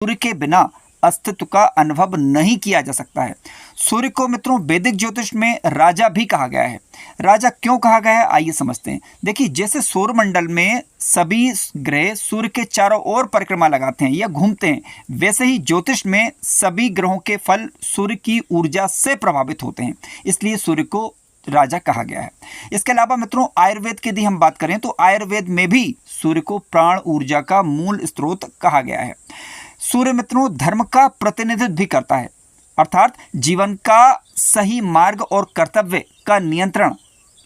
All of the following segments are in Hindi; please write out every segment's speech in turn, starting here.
सूर्य के बिना अस्तित्व का अनुभव नहीं किया जा सकता है। सूर्य को मित्रों वैदिक ज्योतिष में राजा भी कहा गया है। राजा क्यों कहा गया है, आइए समझते हैं। देखिए, जैसे सौरमंडल में सभी ग्रह सूर्य के चारों ओर परिक्रमा लगाते हैं या घूमते हैं, वैसे ही ज्योतिष में सभी ग्रहों के फल सूर्य की ऊर्जा से प्रभावित होते हैं, इसलिए सूर्य को राजा कहा गया है। इसके अलावा मित्रों, आयुर्वेद की यदि हम बात करें तो आयुर्वेद में भी सूर्य को प्राण ऊर्जा का मूल स्रोत कहा गया है। सूर्य मित्रों धर्म का प्रतिनिधित्व भी करता है, अर्थात जीवन का सही मार्ग और कर्तव्य का नियंत्रण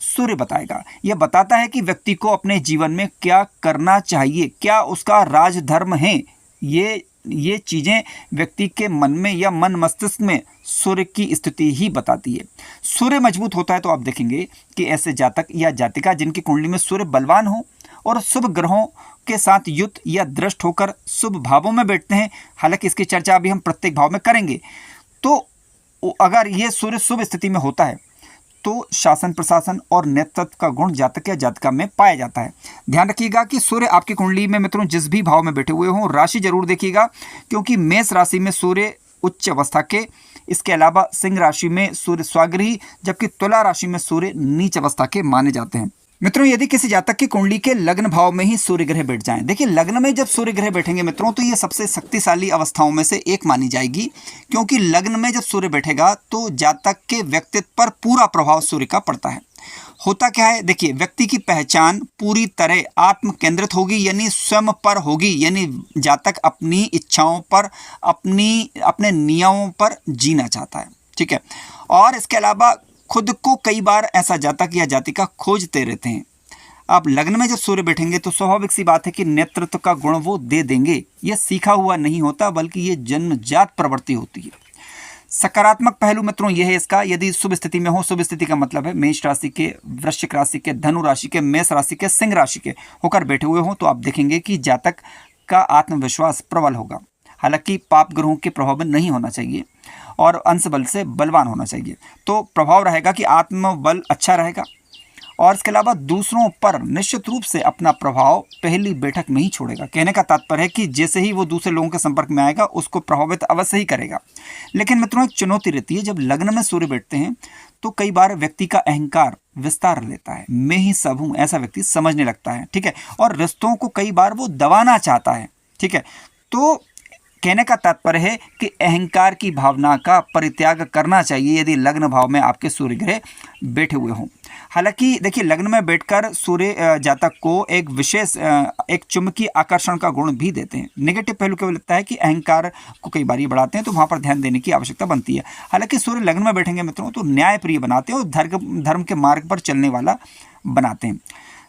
सूर्य बताएगा। यह बताता है कि व्यक्ति को अपने जीवन में क्या करना चाहिए, क्या उसका राजधर्म है। ये चीज़ें व्यक्ति के मन में या मन मस्तिष्क में सूर्य की स्थिति ही बताती है। सूर्य मजबूत होता है तो आप देखेंगे कि ऐसे जातक या जातिका जिनकी कुंडली में सूर्य बलवान हो और शुभ ग्रहों के साथ युक्त या दृष्ट होकर शुभ भावों में बैठते हैं, हालांकि इसकी चर्चा अभी हम प्रत्येक भाव में करेंगे। तो अगर ये सूर्य शुभ स्थिति में होता है तो शासन प्रशासन और नेतृत्व का गुण जातक या जातिका में पाया जाता है। ध्यान रखिएगा कि सूर्य आपकी कुंडली में मित्रों जिस भी भाव में बैठे हुए हों, राशि जरूर देखिएगा, क्योंकि मेष राशि में सूर्य उच्च अवस्था के, इसके अलावा सिंह राशि में सूर्य स्वागृही, जबकि तुला राशि में सूर्य नीच अवस्था के माने जाते हैं। मित्रों, यदि किसी जातक की कुंडली के लग्न भाव में ही सूर्य ग्रह बैठ जाएं, देखिए लग्न में जब सूर्य ग्रह बैठेंगे मित्रों तो ये सबसे शक्तिशाली अवस्थाओं में से एक मानी जाएगी, क्योंकि लग्न में जब सूर्य बैठेगा तो जातक के व्यक्तित्व पर पूरा प्रभाव सूर्य का पड़ता है। होता क्या है, देखिए व्यक्ति की पहचान पूरी तरह आत्म केंद्रित होगी, यानी स्वयं पर होगी, यानी जातक अपनी इच्छाओं पर, अपने नियमों पर जीना चाहता है, ठीक है। और इसके अलावा खुद को कई बार ऐसा जातक या जातिका खोजते रहते हैं। अब लग्न में जब सूर्य बैठेंगे तो स्वाभाविक सी बात है कि नेतृत्व का गुण वो दे देंगे। यह सीखा हुआ नहीं होता, बल्कि ये जन्मजात प्रवृत्ति होती है। सकारात्मक पहलू मित्रों यह है इसका, यदि शुभ स्थिति में हो, शुभ स्थिति का मतलब है मेष राशि के, वृश्चिक राशि के, धनु राशि के, मेष राशि के, सिंह राशि के होकर बैठे हुए हों, तो आप देखेंगे कि जातक का आत्मविश्वास प्रबल होगा। हालांकि पाप ग्रहों के प्रभाव में नहीं होना चाहिए और अंश बल से बलवान होना चाहिए, तो प्रभाव रहेगा कि आत्मबल अच्छा रहेगा। और इसके अलावा दूसरों पर निश्चित रूप से अपना प्रभाव पहली बैठक में ही छोड़ेगा। कहने का तात्पर्य है कि जैसे ही वो दूसरे लोगों के संपर्क में आएगा उसको प्रभावित अवश्य ही करेगा। लेकिन मित्रों, एक चुनौती रहती है, जब लग्न में सूर्य बैठते हैं तो कई बार व्यक्ति का अहंकार विस्तार लेता है, मैं ही सब हूँ ऐसा व्यक्ति समझने लगता है, ठीक है, और रिश्तों को कई बार वो दबाना चाहता है, ठीक है। तो कहने का तात्पर्य है कि अहंकार की भावना का परित्याग करना चाहिए यदि लग्न भाव में आपके सूर्य ग्रह बैठे हुए हों। हालांकि देखिए, लग्न में बैठकर सूर्य जातक को एक विशेष एक चुंबकीय आकर्षण का गुण भी देते हैं। नेगेटिव पहलू केवल लगता है कि अहंकार को कई बार ये बढ़ाते हैं, तो वहाँ पर ध्यान देने की आवश्यकता बनती है। हालांकि सूर्य लग्न में बैठेंगे मित्रों तो न्यायप्रिय बनाते हैं और धर्म के मार्ग पर चलने वाला बनाते हैं।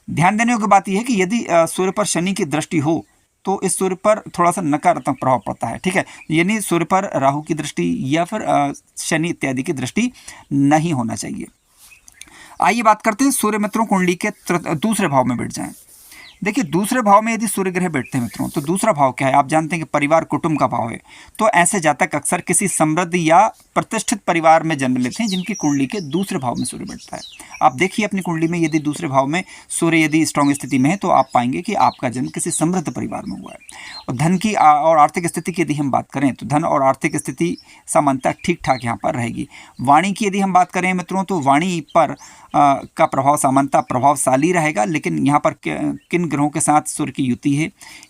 ध्यान देने की बात यह है कि यदि सूर्य पर शनि की दृष्टि हो तो इस सूर्य पर थोड़ा सा नकारात्मक प्रभाव पड़ता है, ठीक है, यानी सूर्य पर राहु की दृष्टि या फिर शनि इत्यादि की दृष्टि नहीं होना चाहिए। आइए बात करते हैं सूर्य मित्रों कुंडली के दूसरे भाव में बैठ जाएं। देखिए, दूसरे भाव में यदि सूर्य ग्रह बैठते हैं मित्रों तो दूसरा भाव क्या है, आप जानते हैं कि परिवार कुटुंब का भाव है। तो ऐसे जातक अक्सर किसी समृद्ध या प्रतिष्ठित परिवार में जन्म लेते हैं जिनकी कुंडली के दूसरे भाव में सूर्य बैठता है। आप देखिए अपनी कुंडली में यदि दूसरे भाव में सूर्य यदि स्ट्रांग स्थिति में है तो आप पाएंगे कि आपका जन्म किसी समृद्ध परिवार में हुआ है। और धन की और आर्थिक स्थिति की यदि हम बात करें तो धन और आर्थिक स्थिति सामान्यतः ठीक ठाक यहाँ पर रहेगी। वाणी की यदि हम बात करें मित्रों तो वाणी पर का प्रभाव सामान्यतः प्रभावशाली रहेगा, लेकिन यहाँ पर किन ग्रहों के साथ सूर्य की युति है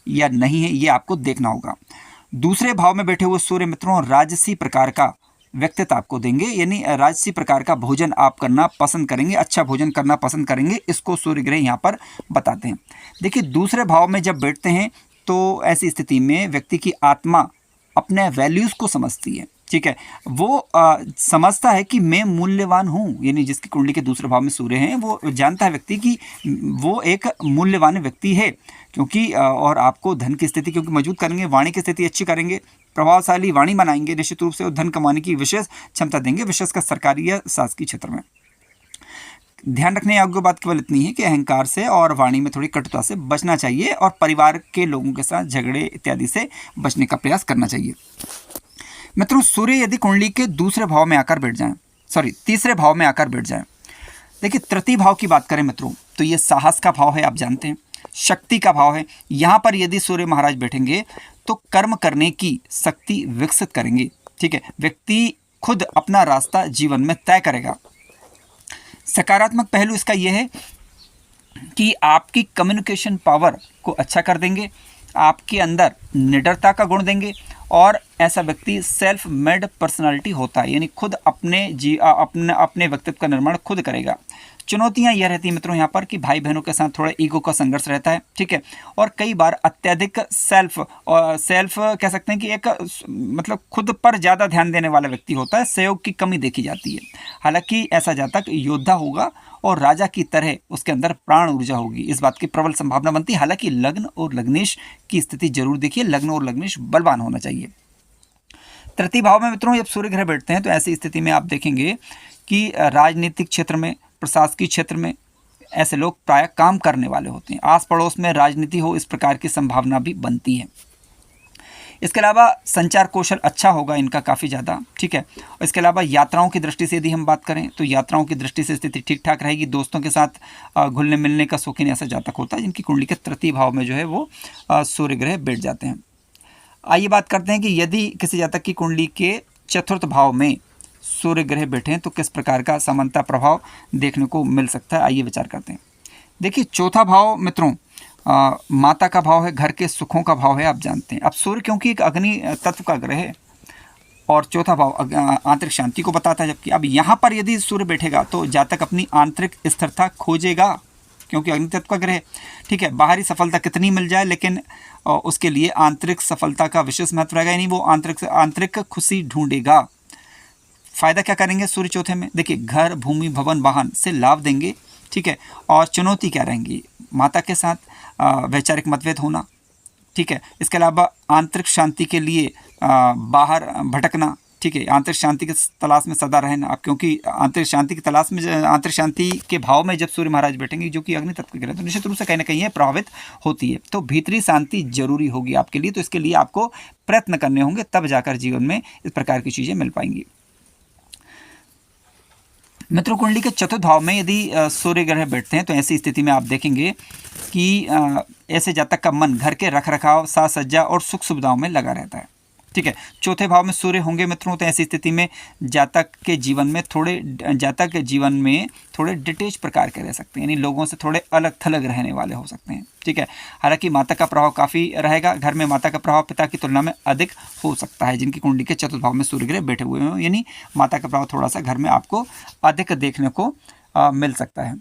या नहीं है ये आपको देखना होगा। दूसरे भाव में बैठे हुए सूर्य मित्रों राजसी प्रकार का व्यक्तित्व आपको देंगे, यानी राजसी प्रकार का भोजन आप करना पसंद करेंगे, अच्छा भोजन करना पसंद करेंगे, इसको सूर्य ग्रह यहाँ पर बताते हैं। देखिए, दूसरे भाव में जब बैठते हैं तो ऐसी स्थिति में व्यक्ति की आत्मा अपने वैल्यूज़ को समझती है, ठीक है, वो समझता है कि मैं मूल्यवान हूँ, यानी जिसकी कुंडली के दूसरे भाव में सूर्य हैं वो जानता है व्यक्ति कि वो एक मूल्यवान व्यक्ति है, क्योंकि और आपको धन की स्थिति क्योंकि मजबूत करेंगे, वाणी की स्थिति अच्छी करेंगे, प्रभावशाली वाणी बनाएंगे, निश्चित रूप से धन कमाने की विशेष क्षमता देंगे, विशेषकर सरकारी या शासकीय क्षेत्र में। ध्यान रखने योग्य बात केवल इतनी है कि अहंकार से और वाणी में थोड़ी कटुता से बचना चाहिए और परिवार के लोगों के साथ झगड़े इत्यादि से बचने का प्रयास करना चाहिए। मित्रों, सूर्य यदि कुंडली के दूसरे भाव में आकर बैठ जाएं, तीसरे भाव में आकर बैठ जाएं, देखिए तृतीय भाव की बात करें मित्रों तो ये साहस का भाव है, आप जानते हैं, शक्ति का भाव है। यहाँ पर यदि सूर्य महाराज बैठेंगे तो कर्म करने की शक्ति विकसित करेंगे। ठीक है, व्यक्ति खुद अपना रास्ता जीवन में तय करेगा। सकारात्मक पहलू इसका यह है कि आपकी कम्युनिकेशन पावर को अच्छा कर देंगे, आपके अंदर निडरता का गुण देंगे, और ऐसा व्यक्ति सेल्फ मेड पर्सनालिटी होता है, यानी खुद अपने व्यक्तित्व का निर्माण खुद करेगा। चुनौतियां यह रहती है मित्रों यहाँ पर कि भाई बहनों के साथ थोड़ा ईगो का संघर्ष रहता है। ठीक है, और कई बार अत्यधिक सेल्फ कह सकते हैं कि एक मतलब खुद पर ज़्यादा ध्यान देने वाला व्यक्ति होता है, सहयोग की कमी देखी जाती है। हालांकि ऐसा जातक योद्धा होगा और राजा की तरह उसके अंदर प्राण ऊर्जा होगी, इस बात की प्रबल संभावना बनती है। हालांकि लग्न और लग्नेश की स्थिति जरूर देखिए, लग्न और लग्नेश बलवान होना चाहिए। तृतीय भाव में मित्रों जब सूर्य ग्रह बैठते हैं तो ऐसी स्थिति में आप देखेंगे कि राजनीतिक क्षेत्र में, प्रशासकीय क्षेत्र में ऐसे लोग प्रायः काम करने वाले होते हैं। आस पड़ोस में राजनीति हो, इस प्रकार की संभावना भी बनती है। इसके अलावा संचार कौशल अच्छा होगा इनका काफ़ी ज़्यादा। ठीक है, और इसके अलावा यात्राओं की दृष्टि से यदि हम बात करें तो यात्राओं की दृष्टि से स्थिति ठीक ठाक रहेगी। दोस्तों के साथ घुलने मिलने का शौकीन ऐसा जातक होता है जिनकी कुंडली के तृतीय भाव में जो है वो सूर्य ग्रह बैठ जाते हैं। आइए बात करते हैं कि यदि किसी जातक की कुंडली के चतुर्थ भाव में सूर्य ग्रह बैठे हैं तो किस प्रकार का समानता प्रभाव देखने को मिल सकता है। आइए विचार करते हैं। देखिए, चौथा भाव मित्रों माता का भाव है, घर के सुखों का भाव है, आप जानते हैं। अब सूर्य क्योंकि एक अग्नि तत्व का ग्रह है और चौथा भाव आंतरिक शांति को बताता है, जबकि अब यहाँ पर यदि सूर्य बैठेगा तो जातक अपनी आंतरिक स्थिरता खोजेगा, क्योंकि अग्नि तत्व का ग्रह है। ठीक है, बाहरी सफलता कितनी मिल जाए लेकिन उसके लिए आंतरिक सफलता का विशेष महत्व रहेगा, यानी वो आंतरिक खुशी ढूंढेगा। फायदा क्या करेंगे सूर्य चौथे में? देखिए, घर, भूमि, भवन, वाहन से लाभ देंगे। ठीक है, और चुनौती क्या रहेंगी? माता के साथ वैचारिक मतभेद होना। ठीक है, इसके अलावा आंतरिक शांति के लिए बाहर भटकना। ठीक है, आंतरिक शांति की तलाश में सदा रहना। अब क्योंकि आंतरिक शांति की तलाश में, आंतरिक शांति के भाव में जब सूर्य महाराज बैठेंगे जो कि अग्नि तत्व के ग्रह, तो निश्चित रूप से कहीं ना कहीं प्रभावित होती है। तो भीतरी शांति जरूरी होगी आपके लिए, तो इसके लिए आपको प्रयत्न करने होंगे, तब जाकर जीवन में इस प्रकार की चीज़ें मिल पाएंगी। मित्रों, कुंडली के चतुर्थ भाव में यदि सूर्य ग्रह बैठते हैं तो ऐसी स्थिति में आप देखेंगे कि ऐसे जातक का मन घर के रखरखाव, साज सज्जा और सुख सुविधाओं में लगा रहता है। ठीक है, चौथे भाव में सूर्य होंगे मित्रों तो ऐसी स्थिति में जातक के जीवन में थोड़े डिटेच प्रकार के रह सकते हैं, यानी लोगों से थोड़े अलग थलग रहने वाले हो सकते हैं। ठीक है, हालांकि माता का प्रभाव काफ़ी रहेगा, घर में माता का प्रभाव पिता की तुलना में अधिक हो सकता है जिनकी कुंडली के चतुर्थ भाव में सूर्य ग्रह बैठे हुए हों, यानी माता का प्रभाव थोड़ा सा घर में आपको अधिक देखने को मिल सकता है।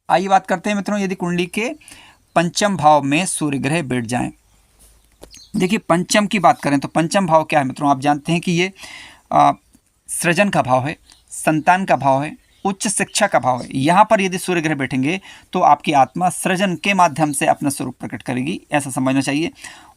आइए बात करते हैं मित्रों, यदि कुंडली के पंचम भाव में सूर्य ग्रह बैठ जाएं। देखिए, पंचम की बात करें तो पंचम भाव क्या है मित्रों? आप जानते हैं कि ये सृजन का भाव है, संतान का भाव है, उच्च शिक्षा का भाव है। यहाँ पर यदि सूर्य ग्रह बैठेंगे तो आपकी आत्मा सृजन के माध्यम से अपना स्वरूप प्रकट करेगी, ऐसा समझना चाहिए।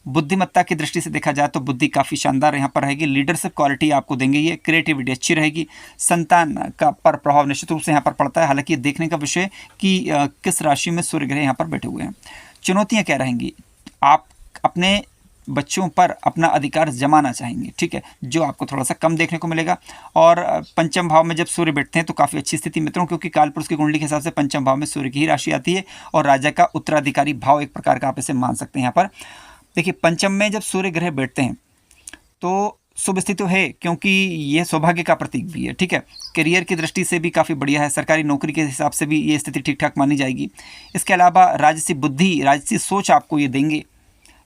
बुद्धिमत्ता की दृष्टि से देखा जाए तो बुद्धि काफ़ी शानदार यहाँ पर रहेगी, लीडरशिप क्वालिटी आपको देंगे ये, क्रिएटिविटी अच्छी रहेगी। संतान का पर प्रभाव निश्चित रूप से यहाँ पर पड़ता है, हालांकि ये देखने का विषय कि किस राशि में सूर्य ग्रह यहाँ पर बैठे हुए हैं। चुनौतियाँ क्या रहेंगी? आप अपने बच्चों पर अपना अधिकार जमाना चाहेंगे। ठीक है, जो आपको थोड़ा सा कम देखने को मिलेगा। और पंचम भाव में जब सूर्य बैठते हैं तो काफ़ी अच्छी स्थिति मित्रों, क्योंकि कालपुरुष की कुंडली के हिसाब से पंचम भाव में सूर्य की ही राशि आती है और राजा का उत्तराधिकारी भाव एक प्रकार का आप इसे मान सकते हैं। यहाँ पर देखिए, पंचम में जब सूर्य ग्रह बैठते हैं तो शुभ स्थिति तो है, क्योंकि यह सौभाग्य का प्रतीक भी है। ठीक है, करियर की दृष्टि से भी काफ़ी बढ़िया है, सरकारी नौकरी के हिसाब से भी ये स्थिति ठीक ठाक मानी जाएगी। इसके अलावा राजसी बुद्धि, राजसी सोच आपको ये देंगे।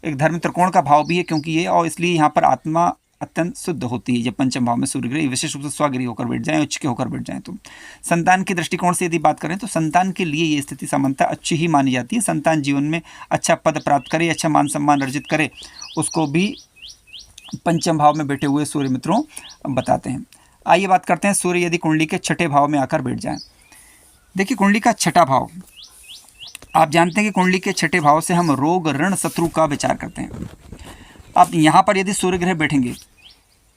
एक धर्म त्रिकोण का भाव भी है क्योंकि ये, और इसलिए यहाँ पर आत्मा अत्यंत शुद्ध होती है जब पंचम भाव में सूर्य ग्रह विशेष रूप से स्वगृही होकर बैठ जाएं, उच्च के होकर बैठ जाएं। तो संतान के दृष्टिकोण से यदि बात करें तो संतान के लिए ये स्थिति सामान्यतः अच्छी ही मानी जाती है। संतान जीवन में अच्छा पद प्राप्त करे, अच्छा मान सम्मान अर्जित करे, उसको भी पंचम भाव में बैठे हुए सूर्य मित्रों बताते हैं। आइए बात करते हैं सूर्य यदि कुंडली के छठे भाव में आकर बैठ जाएँ। देखिए, कुंडली का छठा भाव, आप जानते हैं कि कुंडली के छठे भाव से हम रोग, ऋण, शत्रु का विचार करते हैं। अब यहाँ पर यदि सूर्य ग्रह बैठेंगे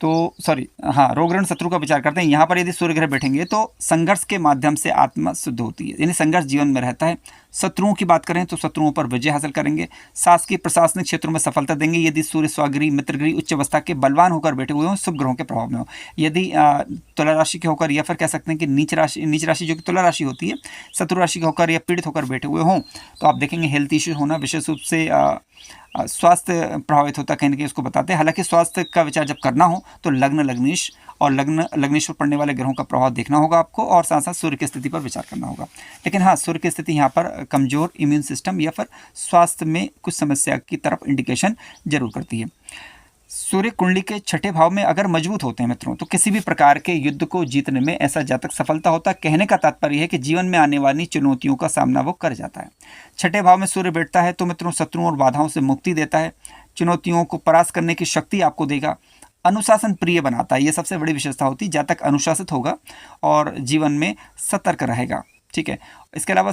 तो रोग, ऋण, शत्रु का विचार करते हैं। यहाँ पर यदि सूर्य ग्रह बैठेंगे तो संघर्ष के माध्यम से आत्मा शुद्ध होती है, यानी संघर्ष जीवन में रहता है, शत्रुओं की बात करें तो शत्रुओं पर विजय हासिल करेंगे। शासकीय प्रशासनिक क्षेत्रों में सफलता देंगे यदि सूर्य स्वगृह मित्रगृह उच्च अवस्था के बलवान होकर बैठे हुए हों, शुभ ग्रहों के प्रभाव में हो। यदि तुला राशि के होकर या फिर कह सकते हैं कि नीच राशि जो कि तुला राशि होती है, शत्रु राशि के होकर या पीड़ित होकर बैठे हुए हों, तो आप देखेंगे हेल्थ इश्यूज होना, विशेष रूप से स्वास्थ्य प्रभावित होता कहीं ना कहीं उसको बताते हैं। हालांकि स्वास्थ्य का विचार जब करना हो तो लग्नेश और लग्नेश पर पड़ने वाले ग्रहों का प्रभाव देखना होगा आपको, और साथ साथ सूर्य की स्थिति पर विचार करना होगा। लेकिन हाँ, सूर्य की स्थिति यहाँ पर कमजोर इम्यून सिस्टम या फिर स्वास्थ्य में कुछ समस्या की तरफ इंडिकेशन जरूर करती है। सूर्य कुंडली के छठे भाव में अगर मजबूत होते हैं मित्रों, तो किसी भी प्रकार के युद्ध को जीतने में ऐसा जातक सफलता होता है। कहने का तात्पर्य है कि जीवन में आने वाली चुनौतियों का सामना वो कर जाता है। छठे भाव में सूर्य बैठता है तो मित्रों शत्रुओं और बाधाओं से मुक्ति देता है, चुनौतियों को परास्त करने की शक्ति आपको देगा, अनुशासन प्रिय बनाता है। ये सबसे बड़ी विशेषता होती है, जातक अनुशासित होगा और जीवन में सतर्क रहेगा। ठीक है, इसके अलावा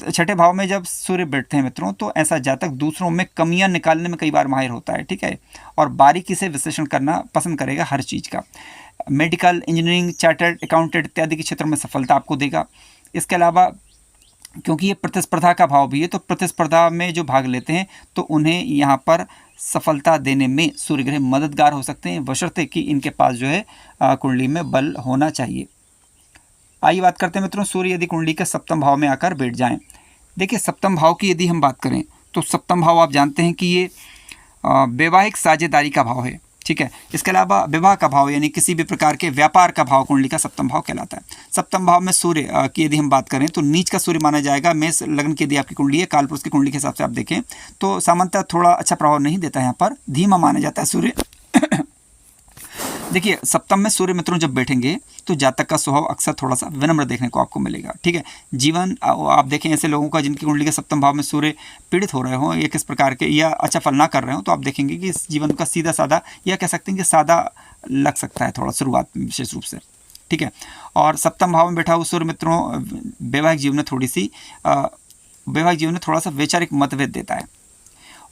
छठे भाव में जब सूर्य बैठते हैं मित्रों, तो ऐसा जातक दूसरों में कमियां निकालने में कई बार माहिर होता है। ठीक है, और बारीकी से विश्लेषण करना पसंद करेगा हर चीज़ का। मेडिकल, इंजीनियरिंग, चार्टर्ड अकाउंटेंट इत्यादि के क्षेत्रों में सफलता आपको देगा। इसके अलावा क्योंकि ये प्रतिस्पर्धा का भाव भी है, तो प्रतिस्पर्धा में जो भाग लेते हैं तो उन्हें यहाँ पर सफलता देने में सूर्य ग्रह मददगार हो सकते हैं, बशर्ते कि इनके पास जो है कुंडली में बल होना चाहिए। आइए बात करते हैं मित्रों, सूर्य यदि कुंडली के सप्तम भाव में आकर बैठ जाएं। देखिए, सप्तम भाव की यदि हम बात करें तो सप्तम भाव आप जानते हैं कि ये वैवाहिक साझेदारी का भाव है। ठीक है, इसके अलावा विवाह का भाव यानी किसी भी प्रकार के व्यापार का भाव कुंडली का सप्तम भाव कहलाता है। सप्तम भाव में सूर्य की यदि हम बात करें तो नीच का सूर्य माना जाएगा। मेष लग्न की यदि आपकी कुंडली है, कालपुरुष की कुंडली के हिसाब से आप देखें तो सामान्यतः थोड़ा अच्छा प्रभाव नहीं देता है, यहाँ पर धीमा माना जाता है सूर्य। देखिए, सप्तम में सूर्य मित्रों जब बैठेंगे तो जातक का स्वभाव अक्सर थोड़ा सा विनम्र देखने को आपको मिलेगा। ठीक है, जीवन आप देखें ऐसे लोगों का जिनकी कुंडली के सप्तम भाव में सूर्य पीड़ित हो रहे हों या किस प्रकार के या अच्छा फल ना कर रहे हो, तो आप देखेंगे कि इस जीवन का सीधा साधा या कह सकते हैं कि सादा लग सकता है थोड़ा शुरुआत में विशेष रूप से। ठीक है, और सप्तम भाव में बैठा हुआ सूर्य मित्रों वैवाहिक जीवन में थोड़ा सा वैचारिक मतभेद देता है।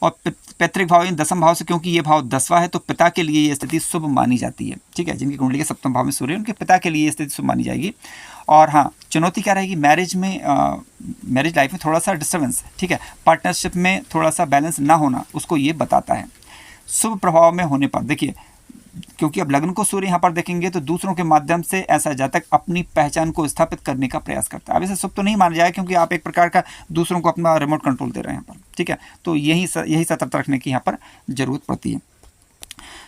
और पैतृक भाव यानी दसम भाव से, क्योंकि ये भाव 10वां है तो पिता के लिए ये स्थिति शुभ मानी जाती है। ठीक है, जिनकी कुंडली के सप्तम भाव में सूर्य उनके पिता के लिए ये स्थिति शुभ मानी जाएगी। और हाँ, चुनौती क्या रहेगी मैरिज लाइफ में थोड़ा सा डिस्टर्बेंस। ठीक है, पार्टनरशिप में थोड़ा सा बैलेंस ना होना उसको ये बताता है। शुभ प्रभाव में होने पर देखिए, क्योंकि अब लग्न को सूर्य यहाँ पर देखेंगे तो दूसरों के माध्यम से ऐसा जातक अपनी पहचान को स्थापित करने का प्रयास करता है। अब इसे शुभ तो नहीं माना जाए क्योंकि आप एक प्रकार का दूसरों को अपना रिमोट कंट्रोल दे रहे हैं यहाँ पर। ठीक है, तो यही सतर्कता रखने की यहाँ पर जरूरत पड़ती है।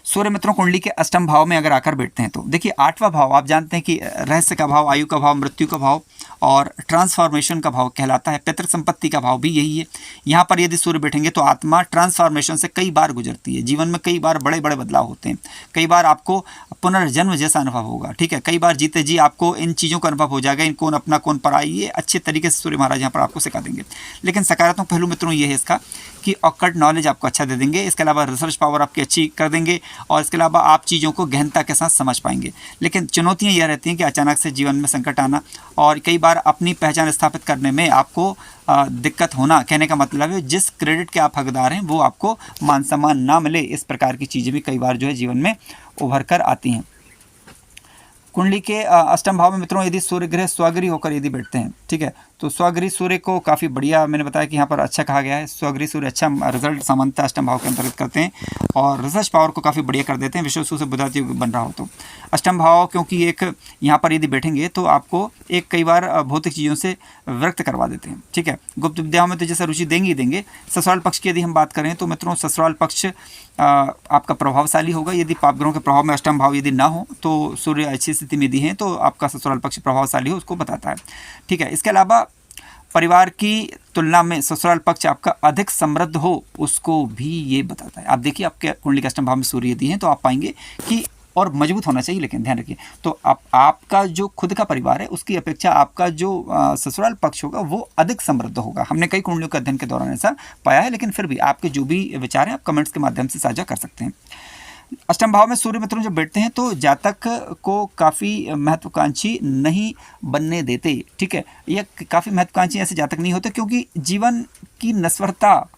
सूर्य मित्रों कुंडली के अष्टम भाव में अगर आकर बैठते हैं तो देखिए, आठवां भाव आप जानते हैं कि रहस्य का भाव, आयु का भाव, मृत्यु का भाव और ट्रांसफॉर्मेशन का भाव कहलाता है। पितृ संपत्ति का भाव भी यही है। यहाँ पर यदि सूर्य बैठेंगे तो आत्मा ट्रांसफॉर्मेशन से कई बार गुजरती है। जीवन में कई बार बड़े बड़े बदलाव होते हैं, कई बार आपको पुनर्जन्म जैसा अनुभव होगा। ठीक है, कई बार जीते जी आपको इन चीज़ों का अनुभव हो जाएगा, इन कौन अपना कौन पराई, ये अच्छे तरीके से सूर्य महाराज यहाँ पर आपको सिखा देंगे। लेकिन सकारात्मक पहलू मित्रों ये है इसका कि ऑकल्ट नॉलेज आपको अच्छा दे देंगे। इसके अलावा रिसर्च पावर आपकी अच्छी कर देंगे और इसके अलावा आप चीज़ों को गहनता के साथ समझ पाएंगे। लेकिन चुनौतियाँ यह रहती हैं कि अचानक से जीवन में संकट आना और कई बार अपनी पहचान स्थापित करने में आपको दिक्कत होना। कहने का मतलब है जिस क्रेडिट के आप हकदार हैं वो आपको मान सम्मान ना मिले, इस प्रकार की चीज़ें भी कई बार जो है जीवन में उभर कर आती हैं। कुंडली के अष्टम भाव में मित्रों यदि सूर्य ग्रह स्वगृह होकर यदि बैठते हैं, ठीक है, तो स्वगृह सूर्य को काफ़ी बढ़िया, मैंने बताया कि यहाँ पर अच्छा कहा गया है। स्वगृह सूर्य अच्छा रिजल्ट सामान्यतः अष्टम भाव के अंतर्गत करते हैं और रिसर्च पावर को काफ़ी बढ़िया कर देते हैं, विशेष रूप से बुधाती बन रहा हो तो। अष्टम भाव क्योंकि एक यहाँ पर यदि बैठेंगे तो आपको एक कई बार भौतिक चीज़ों से विरक्त करवा देते हैं। ठीक है, गुप्त विद्याओं में तो जैसे रुचि देंगे ही देंगे। ससुराल पक्ष की यदि हम बात करें तो मित्रों ससुराल पक्ष आपका प्रभावशाली होगा। यदि पाप ग्रहों के प्रभाव में अष्टम भाव यदि ना हो तो सूर्य अच्छी स्थिति में यदि है तो आपका ससुराल पक्ष प्रभावशाली हो, उसको बताता है। ठीक है, इसके अलावा परिवार की तुलना में ससुराल पक्ष आपका अधिक समृद्ध हो, उसको भी ये बताता है। आप देखिए आपके कुंडली के अष्टम भाव में सूर्य यदि हैं तो आप पाएंगे कि और मजबूत होना चाहिए, लेकिन ध्यान रखिए तो आपका जो खुद का परिवार है उसकी अपेक्षा आपका जो ससुराल पक्ष होगा वो अधिक समृद्ध होगा। हमने कई कुंडलियों के अध्ययन के दौरान ऐसा पाया है, लेकिन फिर भी आपके जो भी विचार हैं आप कमेंट्स के माध्यम से साझा कर सकते हैं। अष्टम भाव में सूर्य मित्रों जब बैठते हैं तो जातक को काफ़ी महत्वाकांक्षी नहीं बनने देते। ठीक है, यह काफ़ी महत्वाकांक्षी ऐसे जातक नहीं होते क्योंकि जीवन की नश्वरता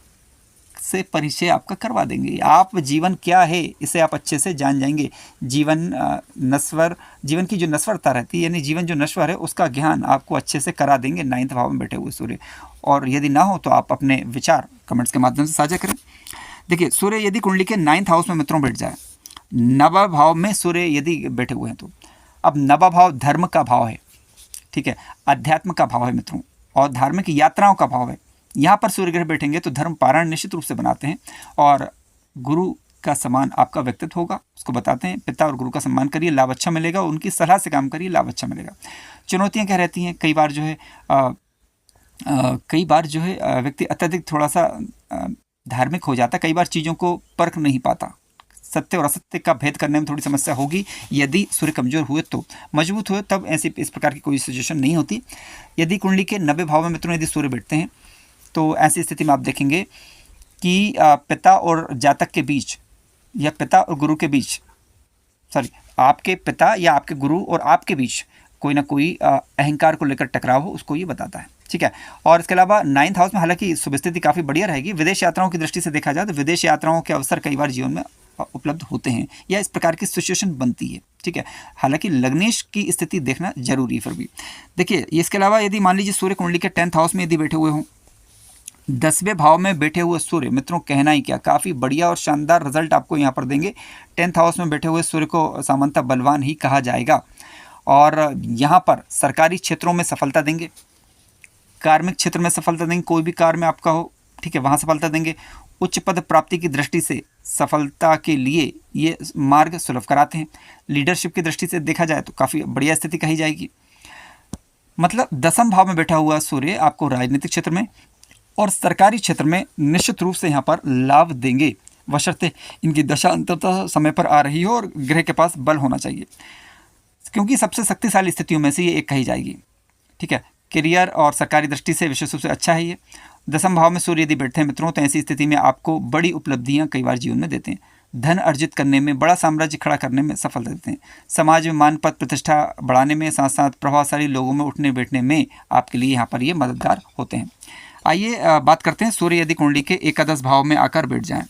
से परिचय आपका करवा देंगे। आप जीवन क्या है इसे आप अच्छे से जान जाएंगे। जीवन की जो नश्वरता रहती है यानी जीवन जो नश्वर है उसका ज्ञान आपको अच्छे से करा देंगे 9वें भाव में बैठे हुए सूर्य। और यदि ना हो तो आप अपने विचार कमेंट्स के माध्यम से साझा करें। देखिए, सूर्य यदि कुंडली के 9th हाउस में मित्रों बैठ जाए, नवा भाव में सूर्य यदि बैठे हुए हैं तो अब नवा भाव धर्म का भाव है, ठीक है, अध्यात्म का भाव है मित्रों, और धार्मिक यात्राओं का भाव है। यहाँ पर सूर्य ग्रह बैठेंगे तो धर्म पारायण निश्चित रूप से बनाते हैं और गुरु का सम्मान आपका व्यक्तित्व होगा, उसको बताते हैं। पिता और गुरु का सम्मान करिए, लाभ अच्छा मिलेगा, उनकी सलाह से काम करिए, लाभ अच्छा मिलेगा। चुनौतियाँ क्या रहती हैं, कई बार जो है व्यक्ति अत्यधिक थोड़ा सा धार्मिक हो जाता है, कई बार चीज़ों को परख नहीं पाता, सत्य और असत्य का भेद करने में थोड़ी समस्या होगी। यदि सूर्य कमजोर हुए तो, मजबूत हुए तब ऐसी इस प्रकार की कोई सिचुएशन नहीं होती। यदि कुंडली के 90 भाव में मित्रों यदि सूर्य बैठते हैं तो ऐसी स्थिति में आप देखेंगे कि पिता और जातक के बीच या पिता और गुरु के बीच, आपके पिता या आपके गुरु और आपके बीच कोई ना कोई अहंकार को लेकर टकराव हो, उसको ये बताता है, ठीक है। और इसके अलावा 9th हाउस में हालांकि शुभ स्थिति काफ़ी बढ़िया रहेगी। विदेश यात्राओं की दृष्टि से देखा जाए तो विदेश यात्राओं के अवसर कई बार जीवन में उपलब्ध होते हैं या इस प्रकार की सिचुएशन बनती है, ठीक है। हालांकि लग्नेश की स्थिति देखना जरूरी है फिर भी। देखिए, इसके अलावा यदि मान लीजिए सूर्य कुंडली के 10th हाउस में यदि बैठे हुए हों, 10वें भाव में बैठे हुए सूर्य मित्रों, कहना ही क्या, काफ़ी बढ़िया और शानदार रिजल्ट आपको यहाँ पर देंगे। 10th हाउस में बैठे हुए सूर्य को सामान्यतः बलवान ही कहा जाएगा और यहाँ पर सरकारी क्षेत्रों में सफलता देंगे, कार्मिक क्षेत्र में सफलता देंगे, कोई भी कार्य में आपका हो, ठीक है, वहाँ सफलता देंगे। उच्च पद प्राप्ति की दृष्टि से सफलता के लिए ये मार्ग सुलभ कराते हैं। लीडरशिप की दृष्टि से देखा जाए तो काफ़ी बढ़िया स्थिति कही जाएगी। मतलब 10वें भाव में बैठा हुआ सूर्य आपको राजनीतिक क्षेत्र में और सरकारी क्षेत्र में निश्चित रूप से यहाँ पर लाभ देंगे, बशर्ते इनकी दशा अंततः समय पर आ रही हो और ग्रह के पास बल होना चाहिए, क्योंकि सबसे शक्तिशाली स्थितियों में से ये एक कही जाएगी, ठीक है। करियर और सरकारी दृष्टि से विशेष रूप से अच्छा है ये। 10वें भाव में सूर्य यदि बैठते हैं मित्रों तो ऐसी स्थिति में आपको बड़ी उपलब्धियां कई बार जीवन में देते हैं, धन अर्जित करने में, बड़ा साम्राज्य खड़ा करने में सफलता देते हैं, समाज में मान पद प्रतिष्ठा बढ़ाने में, साथ साथ प्रभावशाली लोगों में उठने बैठने में आपके लिए यहाँ पर ये मददगार होते हैं। आइए बात करते हैं सूर्य यदि कुंडली के एकादश भाव में आकर बैठ जाएं।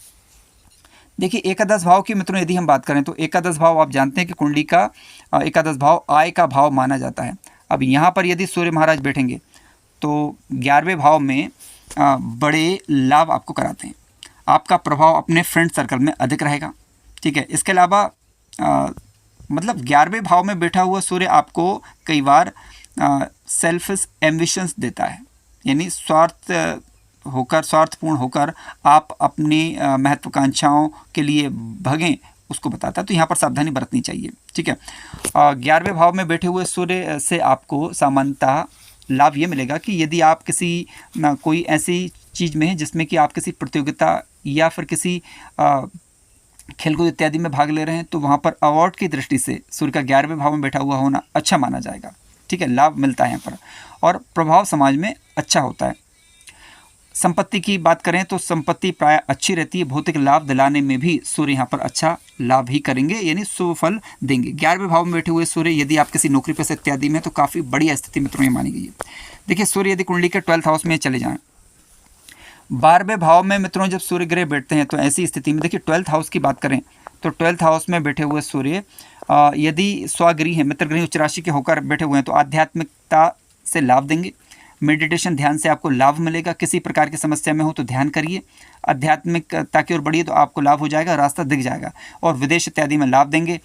देखिए, एकादश भाव की मित्रों यदि हम बात करें तो एकादश भाव आप जानते हैं कि कुंडली का एकादश भाव आय का भाव माना जाता है। अब यहाँ पर यदि सूर्य महाराज बैठेंगे तो 11वें भाव में बड़े लाभ आपको कराते हैं, आपका प्रभाव अपने फ्रेंड सर्कल में अधिक रहेगा, ठीक है। इसके अलावा मतलब 11वें भाव में बैठा हुआ सूर्य आपको कई बार सेल्फिश एम्बिशंस देता है, यानी स्वार्थपूर्ण होकर आप अपनी महत्वाकांक्षाओं के लिए भगें, उसको बताता है। तो यहाँ पर सावधानी बरतनी चाहिए, ठीक है। 11वें भाव में बैठे हुए सूर्य से आपको सामान्यतः लाभ ये मिलेगा कि यदि आप कोई ऐसी चीज़ में है जिसमें कि आप किसी प्रतियोगिता या फिर किसी खेलकूद इत्यादि में भाग ले रहे हैं तो वहाँ पर अवार्ड की दृष्टि से सूर्य का 11वें भाव में बैठा हुआ होना अच्छा माना जाएगा, ठीक है। लाभ मिलता है यहाँ पर और प्रभाव समाज में अच्छा होता है। संपत्ति की बात करें तो संपत्ति प्राय अच्छी रहती है, भौतिक लाभ दिलाने में भी सूर्य यहाँ पर अच्छा लाभ ही करेंगे, यानी शुभ फल देंगे। 11वें भाव में बैठे हुए सूर्य यदि आप किसी नौकरी पेशा इत्यादि में तो काफ़ी बढ़िया स्थिति मित्रों ये मानी गई है। देखिए, सूर्य यदि कुंडली के 12th हाउस में चले जाएं, 12वें भाव में मित्रों जब सूर्य ग्रह बैठते हैं तो ऐसी स्थिति में देखिए 12th हाउस की बात करें तो 12th हाउस में बैठे हुए सूर्य यदि स्वगृही है, मित्रगृही उच्च राशि के होकर बैठे हुए हैं तो आध्यात्मिकता से लाभ देंगे। मेडिटेशन ध्यान से आपको लाभ मिलेगा। किसी प्रकार की समस्या में हो तो ध्यान करिए, आध्यात्मिकता की ओर बढ़िए तो आपको लाभ हो जाएगा, रास्ता दिख जाएगा। और विदेश इत्यादि में लाभ देंगे।